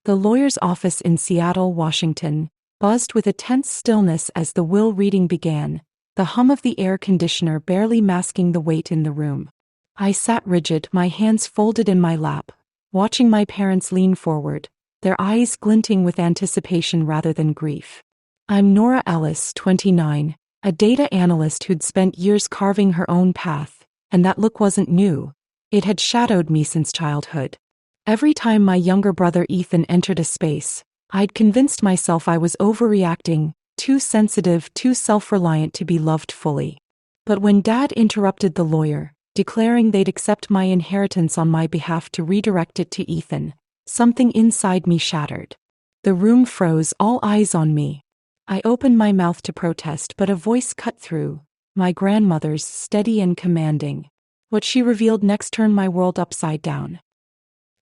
The lawyer's office in Seattle, Washington, buzzed with a tense stillness as the will reading began, the hum of the air conditioner barely masking the weight in the room. I sat rigid, my hands folded in my lap, watching my parents lean forward, their eyes glinting with anticipation rather than grief. I'm Nora Ellis, 29, a data analyst who'd spent years carving her own path, and that look wasn't new. It had shadowed me since childhood. Every time my younger brother Ethan entered a space, I'd convinced myself I was overreacting, too sensitive, too self-reliant to be loved fully. But when Dad interrupted the lawyer, declaring they'd accept my inheritance on my behalf to redirect it to Ethan, something inside me shattered. The room froze, all eyes on me. I opened my mouth to protest, but a voice cut through, my grandmother's, steady and commanding. What she revealed next turned my world upside down.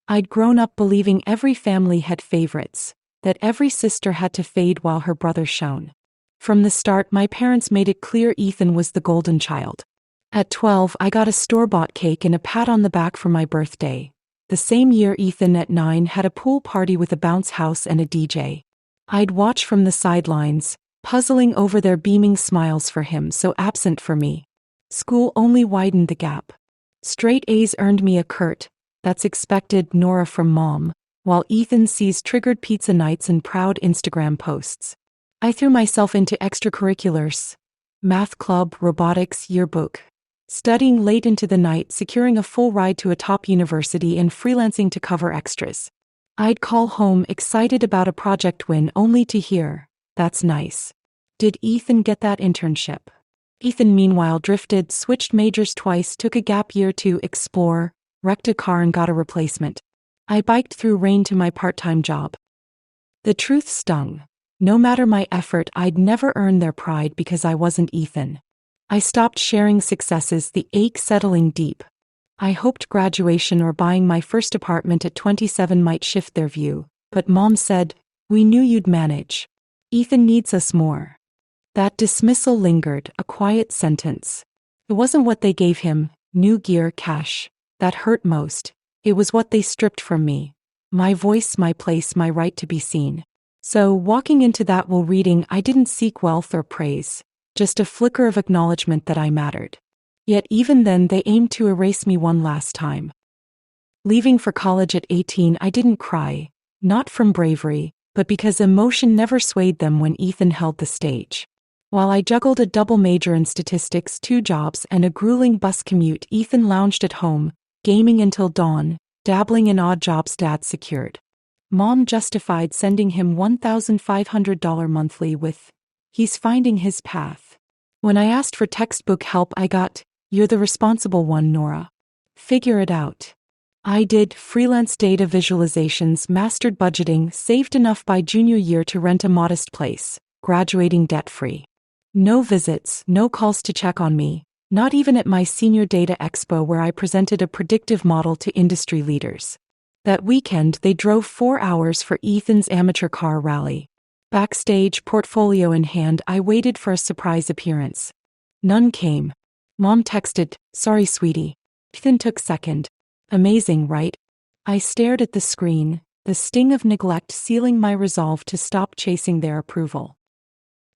I'd grown up believing every family had favorites, that every sister had to fade while her brother shone. From the start, my parents made it clear Ethan was the golden child. At 12, I got a store-bought cake and a pat on the back for my birthday. The same year, Ethan at 9 had a pool party with a bounce house and a DJ. I'd watch from the sidelines, puzzling over their beaming smiles for him, so absent for me. School only widened the gap. Straight A's earned me a curt, "That's expected, Nora," from Mom, while Ethan sees triggered pizza nights and proud Instagram posts. I threw myself into extracurriculars, math club, robotics, yearbook, studying late into the night, securing a full ride to a top university, and freelancing to cover extras. I'd call home excited about a project win only to hear, "That's nice. Did Ethan get that internship?" Ethan meanwhile drifted, switched majors twice, took a gap year to explore, wrecked a car and got a replacement. I biked through rain to my part-time job. The truth stung. No matter my effort, I'd never earn their pride because I wasn't Ethan. I stopped sharing successes, the ache settling deep. I hoped graduation or buying my first apartment at 27 might shift their view, but Mom said, "We knew you'd manage. Ethan needs us more." That dismissal lingered, a quiet sentence. It wasn't what they gave him, new gear, cash, that hurt most. It was what they stripped from me. My voice, my place, my right to be seen. So, walking into that will reading, I didn't seek wealth or praise, just a flicker of acknowledgement that I mattered. Yet even then they aimed to erase me one last time. Leaving for college at 18, I didn't cry, not from bravery, but because emotion never swayed them when Ethan held the stage. While I juggled a double major in statistics, 2 jobs, and a grueling bus commute, Ethan lounged at home, gaming until dawn, dabbling in odd jobs Dad secured. Mom justified sending him $1,500 monthly with, "He's finding his path." When I asked for textbook help, I got, "You're the responsible one, Nora. Figure it out." I did, freelance data visualizations, mastered budgeting, saved enough by junior year to rent a modest place, graduating debt-free. No visits, no calls to check on me, not even at my senior data expo where I presented a predictive model to industry leaders. That weekend, they drove 4 hours for Ethan's amateur car rally. Backstage, portfolio in hand, I waited for a surprise appearance. None came. Mom texted, "Sorry, sweetie." Ethan took second. Amazing, right? I stared at the screen, the sting of neglect sealing my resolve to stop chasing their approval.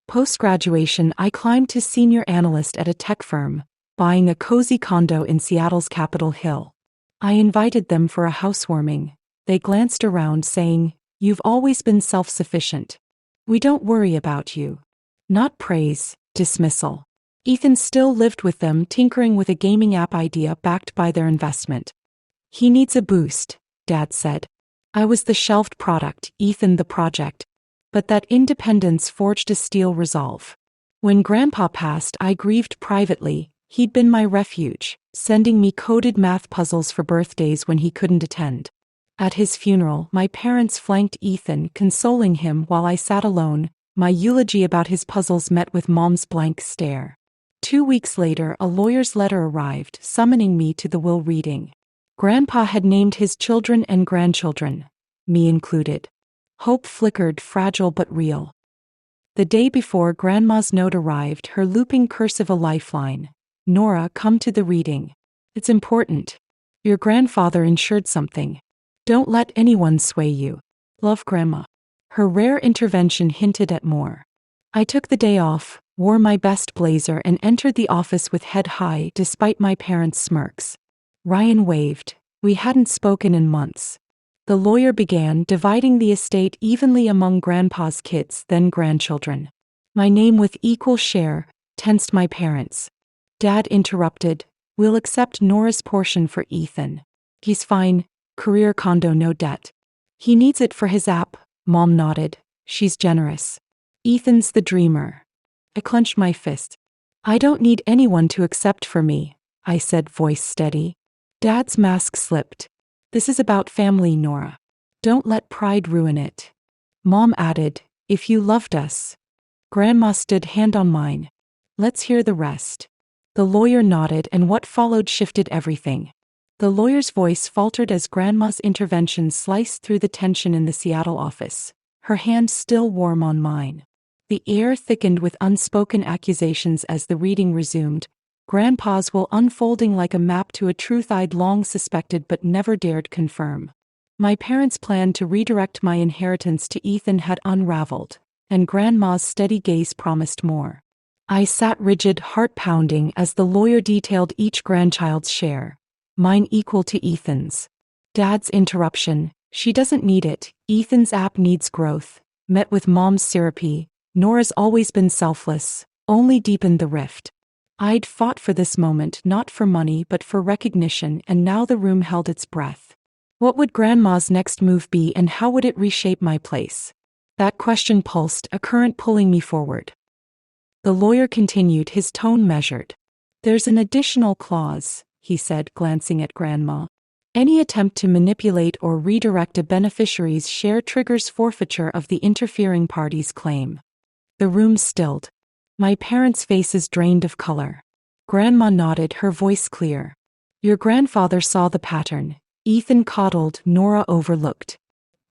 Post-graduation, I climbed to senior analyst at a tech firm, buying a cozy condo in Seattle's Capitol Hill. I invited them for a housewarming. They glanced around saying, "You've always been self-sufficient. We don't worry about you." Not praise, dismissal. Ethan still lived with them, tinkering with a gaming app idea backed by their investment. "He needs a boost," Dad said. I was the shelved product, Ethan the project. But that independence forged a steel resolve. When Grandpa passed, I grieved privately. He'd been my refuge, sending me coded math puzzles for birthdays when he couldn't attend. At his funeral, my parents flanked Ethan, consoling him while I sat alone, my eulogy about his puzzles met with Mom's blank stare. 2 weeks later, a lawyer's letter arrived, summoning me to the will reading. Grandpa had named his children and grandchildren, me included. Hope flickered, fragile but real. The day before, Grandma's note arrived, her looping cursive a lifeline. "Nora, come to the reading. It's important. Your grandfather insured something. Don't let anyone sway you." Love, Grandma. Her rare intervention hinted at more. I took the day off, wore my best blazer, and entered the office with head high despite my parents' smirks. Ryan waved. We hadn't spoken in months. The lawyer began, dividing the estate evenly among Grandpa's kids, then grandchildren. My name with equal share, tensed my parents. Dad interrupted. We'll accept Nora's portion for Ethan. He's fine, career condo, no debt. He needs it for his app, Mom nodded. She's generous. Ethan's the dreamer. I clenched my fist. I don't need anyone to accept for me, I said, voice steady. Dad's mask slipped. This is about family, Nora. Don't let pride ruin it. Mom added, if you loved us. Grandma stood, hand on mine. Let's hear the rest. The lawyer nodded, and what followed shifted everything. The lawyer's voice faltered as Grandma's intervention sliced through the tension in the Seattle office, her hand still warm on mine. The air thickened with unspoken accusations as the reading resumed, Grandpa's will unfolding like a map to a truth I'd long suspected but never dared confirm. My parents' plan to redirect my inheritance to Ethan had unraveled, and Grandma's steady gaze promised more. I sat rigid, heart pounding, as the lawyer detailed each grandchild's share. Mine equal to Ethan's. Dad's interruption. She doesn't need it. Ethan's app needs growth. Met with Mom's syrupy. Nora's always been selfless. Only deepened the rift. I'd fought for this moment, not for money but for recognition, and now the room held its breath. What would Grandma's next move be, and how would it reshape my place? That question pulsed, a current pulling me forward. The lawyer continued, his tone measured. There's an additional clause, he said, glancing at Grandma. Any attempt to manipulate or redirect a beneficiary's share triggers forfeiture of the interfering party's claim. The room stilled. My parents' faces drained of color. Grandma nodded, her voice clear. Your grandfather saw the pattern. Ethan coddled, Nora overlooked.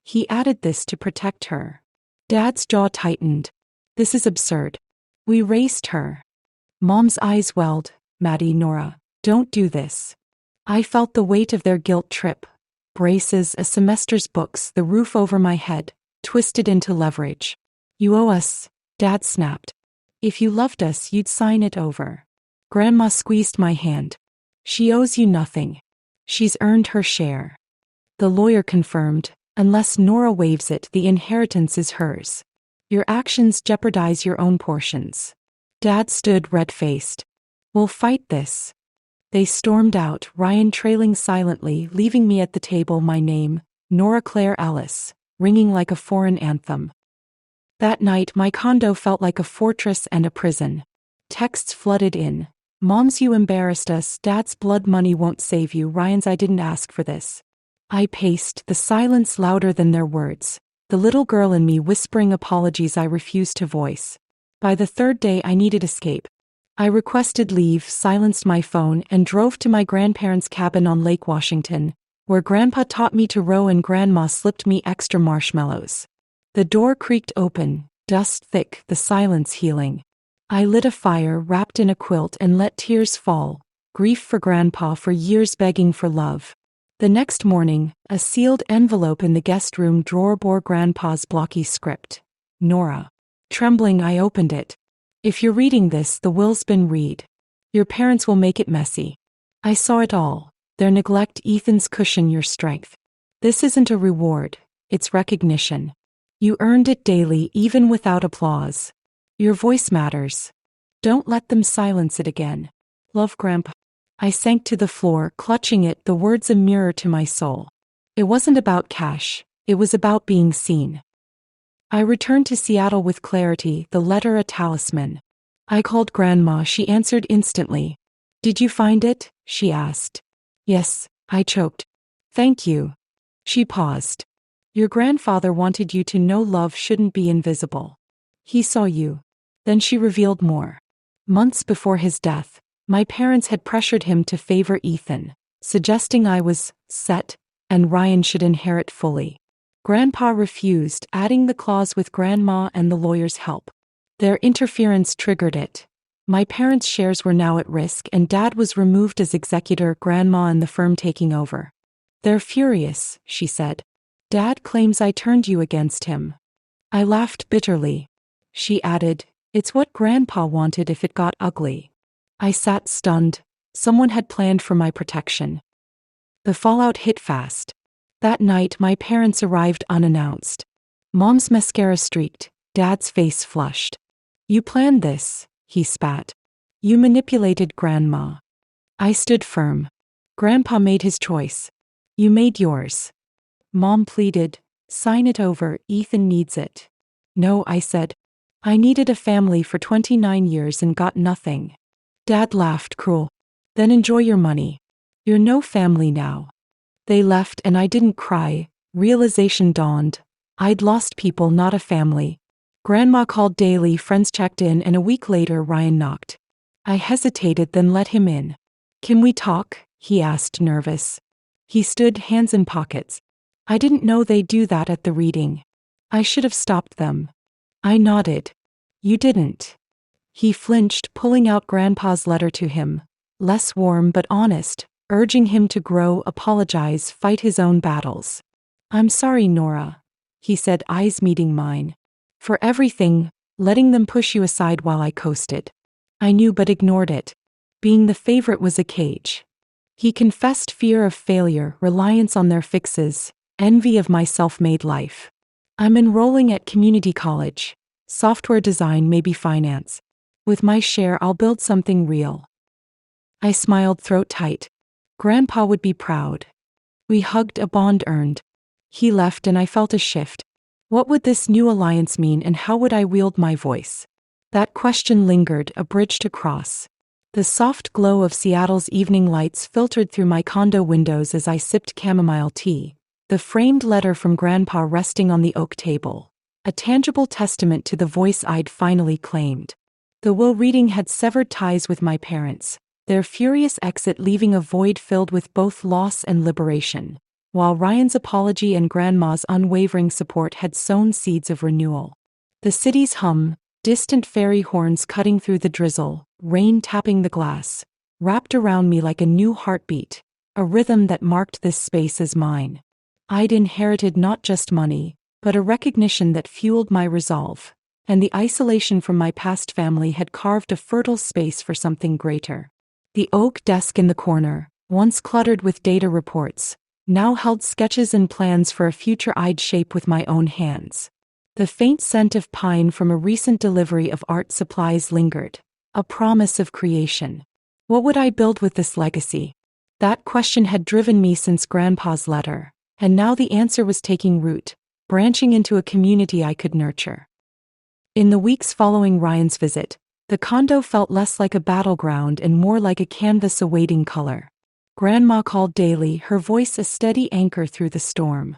He added this to protect her. Dad's jaw tightened. This is absurd. We raised her. Mom's eyes welled. Maddie, Nora, don't do this. I felt the weight of their guilt trip. Braces, a semester's books, the roof over my head, twisted into leverage. You owe us, Dad snapped. If you loved us, you'd sign it over. Grandma squeezed my hand. She owes you nothing. She's earned her share. The lawyer confirmed, unless Nora waives it, the inheritance is hers. Your actions jeopardize your own portions. Dad stood red-faced. We'll fight this. They stormed out, Ryan trailing silently, leaving me at the table, my name, Nora Claire Alice, ringing like a foreign anthem. That night, my condo felt like a fortress and a prison. Texts flooded in. Mom's, you embarrassed us. Dad's, blood money won't save you. Ryan's, I didn't ask for this. I paced, the silence louder than their words. The little girl in me whispering apologies I refused to voice. By the third day, I needed escape. I requested leave, silenced my phone, and drove to my grandparents' cabin on Lake Washington, where Grandpa taught me to row and Grandma slipped me extra marshmallows. The door creaked open, dust thick, the silence healing. I lit a fire, wrapped in a quilt, and let tears fall, grief for Grandpa for years begging for love. The next morning, a sealed envelope in the guest room drawer bore Grandpa's blocky script. Nora. Trembling, I opened it. If you're reading this, the will's been read. Your parents will make it messy. I saw it all. Their neglect, Ethan's cushion, your strength. This isn't a reward, it's recognition. You earned it daily, even without applause. Your voice matters. Don't let them silence it again. Love, Grandpa. I sank to the floor, clutching it, the words a mirror to my soul. It wasn't about cash, it was about being seen. I returned to Seattle with clarity, the letter a talisman. I called Grandma, she answered instantly. Did you find it? She asked. Yes, I choked. Thank you. She paused. Your grandfather wanted you to know love shouldn't be invisible. He saw you. Then she revealed more. Months before his death, my parents had pressured him to favor Ethan, suggesting I was set and Ryan should inherit fully. Grandpa refused, adding the clause with Grandma and the lawyer's help. Their interference triggered it. My parents' shares were now at risk, and Dad was removed as executor, Grandma and the firm taking over. They're furious, she said. Dad claims I turned you against him. I laughed bitterly. She added, "It's what Grandpa wanted if it got ugly." I sat stunned. Someone had planned for my protection. The fallout hit fast. That night, my parents arrived unannounced. Mom's mascara streaked, Dad's face flushed. "You planned this," he spat. "You manipulated Grandma." I stood firm. "Grandpa made his choice. You made yours." Mom pleaded, "Sign it over, Ethan needs it." "No," I said. "I needed a family for 29 years and got nothing." Dad laughed, cruel. "Then enjoy your money. You're no family now." They left and I didn't cry. Realization dawned. I'd lost people, not a family. Grandma called daily, friends checked in, and a week later Ryan knocked. I hesitated, then let him in. "Can we talk?" he asked, nervous. He stood, hands in pockets. I didn't know they do that at the reading. I should have stopped them. I nodded. "You didn't." He flinched, pulling out Grandpa's letter to him. Less warm but honest, urging him to grow, apologize, fight his own battles. "I'm sorry, Nora," he said, eyes meeting mine. "For everything, letting them push you aside while I coasted." I knew but ignored it. Being the favorite was a cage. He confessed fear of failure, reliance on their fixes, envy of my self-made life. "I'm enrolling at community college. Software design, maybe finance. With my share, I'll build something real." I smiled, throat tight. Grandpa would be proud. We hugged, a bond earned. He left and I felt a shift. What would this new alliance mean, and how would I wield my voice? That question lingered, a bridge to cross. The soft glow of Seattle's evening lights filtered through my condo windows as I sipped chamomile tea, the framed letter from Grandpa resting on the oak table, a tangible testament to the voice I'd finally claimed. The will reading had severed ties with my parents, their furious exit leaving a void filled with both loss and liberation, while Ryan's apology and Grandma's unwavering support had sown seeds of renewal. The city's hum, distant ferry horns cutting through the drizzle, rain tapping the glass, wrapped around me like a new heartbeat, a rhythm that marked this space as mine. I'd inherited not just money, but a recognition that fueled my resolve, and the isolation from my past family had carved a fertile space for something greater. The oak desk in the corner, once cluttered with data reports, now held sketches and plans for a future I'd shape with my own hands. The faint scent of pine from a recent delivery of art supplies lingered, a promise of creation. What would I build with this legacy? That question had driven me since Grandpa's letter, and now the answer was taking root, branching into a community I could nurture. In the weeks following Ryan's visit, the condo felt less like a battleground and more like a canvas awaiting color. Grandma called daily, her voice a steady anchor through the storm.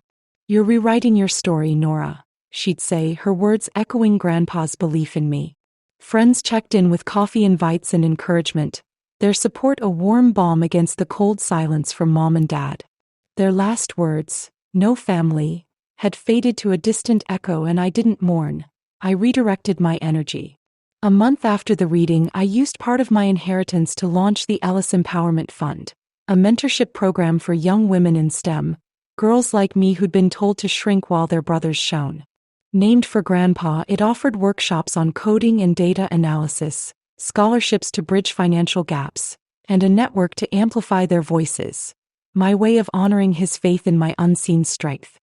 "You're rewriting your story, Nora," she'd say, her words echoing Grandpa's belief in me. Friends checked in with coffee invites and encouragement, their support a warm balm against the cold silence from Mom and Dad. Their last words, "no family," had faded to a distant echo, and I didn't mourn. I redirected my energy. A month after the reading, I used part of my inheritance to launch the Ellis Empowerment Fund, a mentorship program for young women in STEM, girls like me who'd been told to shrink while their brothers shone. Named for Grandpa, it offered workshops on coding and data analysis, scholarships to bridge financial gaps, and a network to amplify their voices. My way of honoring his faith in my unseen strength.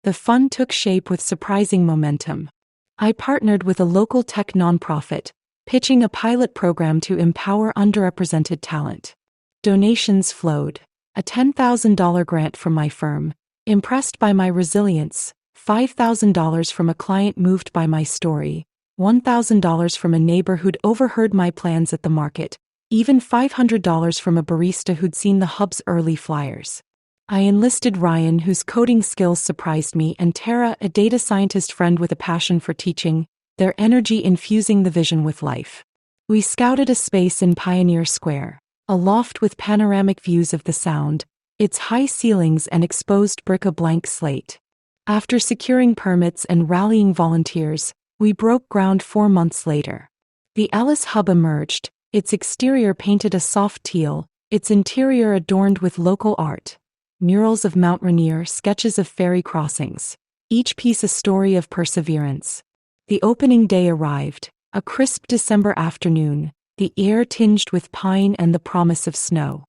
The fund took shape with surprising momentum. I partnered with a local tech nonprofit, pitching a pilot program to empower underrepresented talent. Donations flowed. A $10,000 grant from my firm, impressed by my resilience, $5,000 from a client moved by my story, $1,000 from a neighbor who'd overheard my plans at the market, even $500 from a barista who'd seen the hub's early flyers. I enlisted Ryan, whose coding skills surprised me, and Tara, a data scientist friend with a passion for teaching, their energy infusing the vision with life. We scouted a space in Pioneer Square, a loft with panoramic views of the Sound, its high ceilings and exposed brick a blank slate. After securing permits and rallying volunteers, we broke ground 4 months later. The Ellis Hub emerged, its exterior painted a soft teal, its interior adorned with local art. murals of Mount Rainier, sketches of ferry crossings, each piece a story of perseverance. The opening day arrived, a crisp December afternoon, the air tinged with pine and the promise of snow.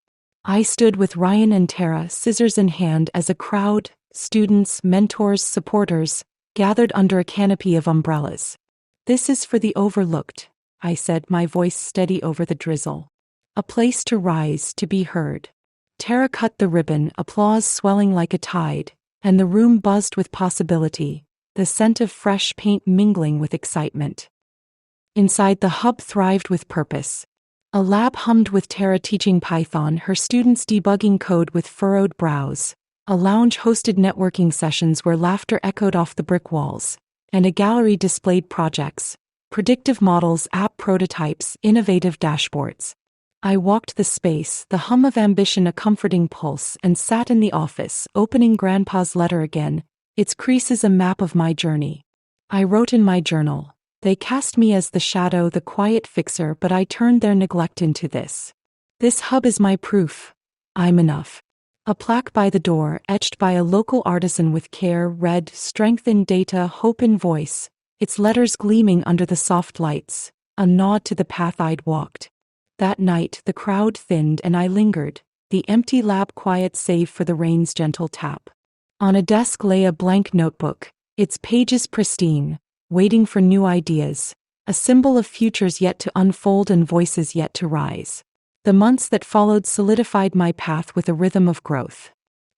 I stood with Ryan and Tara, scissors in hand, as a crowd, students, mentors, supporters, gathered under a canopy of umbrellas. "This is for the overlooked," I said, my voice steady over the drizzle. "A place to rise, to be heard." Tara cut the ribbon, applause swelling like a tide, and the room buzzed with possibility, the scent of fresh paint mingling with excitement. Inside, the hub thrived with purpose. A lab hummed with Tara teaching Python, her students debugging code with furrowed brows. A lounge hosted networking sessions where laughter echoed off the brick walls, and a gallery displayed projects, predictive models, app prototypes, innovative dashboards. I walked the space, the hum of ambition a comforting pulse, and sat in the office, opening Grandpa's letter again, its creases a map of my journey. I wrote in my journal, "They cast me as the shadow, the quiet fixer, but I turned their neglect into this. This hub is my proof. I'm enough." A plaque by the door, etched by a local artisan with care, read, "Strength in data, hope in voice," its letters gleaming under the soft lights, a nod to the path I'd walked. That night, the crowd thinned and I lingered, the empty lab quiet save for the rain's gentle tap. On a desk lay a blank notebook, its pages pristine, waiting for new ideas, a symbol of futures yet to unfold and voices yet to rise. The months that followed solidified my path with a rhythm of growth.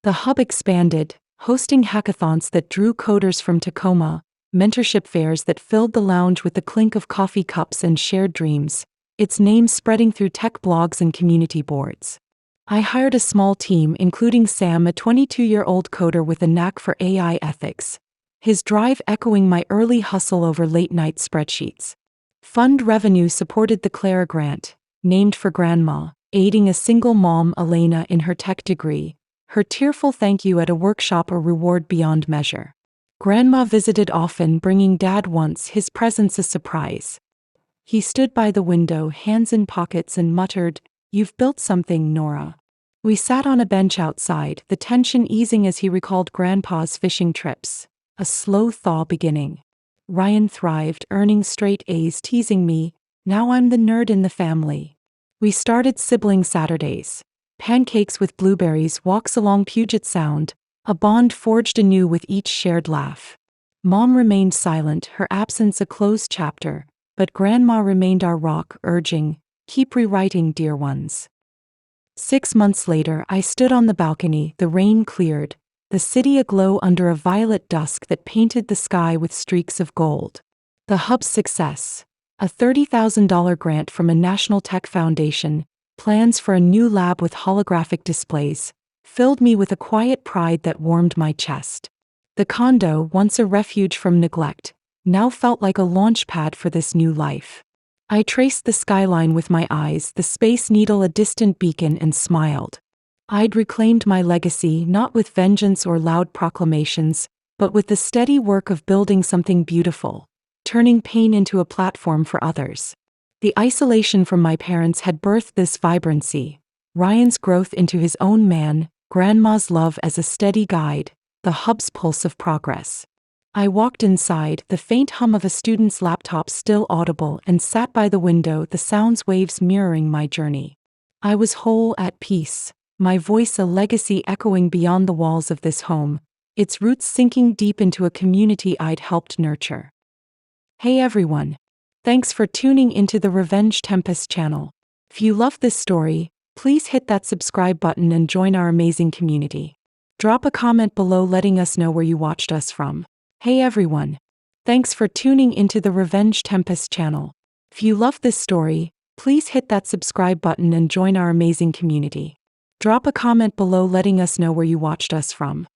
The hub expanded, hosting hackathons that drew coders from Tacoma, mentorship fairs that filled the lounge with the clink of coffee cups and shared dreams, its name spreading through tech blogs and community boards. I hired a small team, including Sam, a 22-year-old coder with a knack for AI ethics, his drive echoing my early hustle over late-night spreadsheets. Fund revenue supported the Clara Grant, named for Grandma, aiding a single mom, Elena, in her tech degree, her tearful thank you at a workshop a reward beyond measure. Grandma visited often, bringing Dad once, his presence a surprise. He stood by the window, hands in pockets, and muttered, "You've built something, Nora." We sat on a bench outside, the tension easing as he recalled Grandpa's fishing trips, a slow thaw beginning. Ryan thrived, earning straight A's, teasing me, "Now I'm the nerd in the family." We started sibling Saturdays, pancakes with blueberries, walks along Puget Sound, a bond forged anew with each shared laugh. Mom remained silent, her absence a closed chapter, but Grandma remained our rock, urging, "Keep rewriting, dear ones." 6 months later, I stood on the balcony, the rain cleared, the city aglow under a violet dusk that painted the sky with streaks of gold. The hub's success, a $30,000 grant from a national tech foundation, plans for a new lab with holographic displays, filled me with a quiet pride that warmed my chest. The condo, once a refuge from neglect, now felt like a launch pad for this new life. I traced the skyline with my eyes, the Space Needle a distant beacon, and smiled. I'd reclaimed my legacy, not with vengeance or loud proclamations, but with the steady work of building something beautiful, turning pain into a platform for others. The isolation from my parents had birthed this vibrancy, Ryan's growth into his own man, Grandma's love as a steady guide, the hub's pulse of progress. I walked inside, the faint hum of a student's laptop still audible, and sat by the window, the sounds waves mirroring my journey. I was whole, at peace, my voice a legacy echoing beyond the walls of this home, its roots sinking deep into a community I'd helped nurture. Hey everyone! Thanks for tuning into the Revenge Tempest channel. If you love this story, please hit that subscribe button and join our amazing community. Drop a comment below letting us know where you watched us from. Hey everyone! Thanks for tuning into the Revenge Tempest channel. If you love this story, please hit that subscribe button and join our amazing community. Drop a comment below letting us know where you watched us from.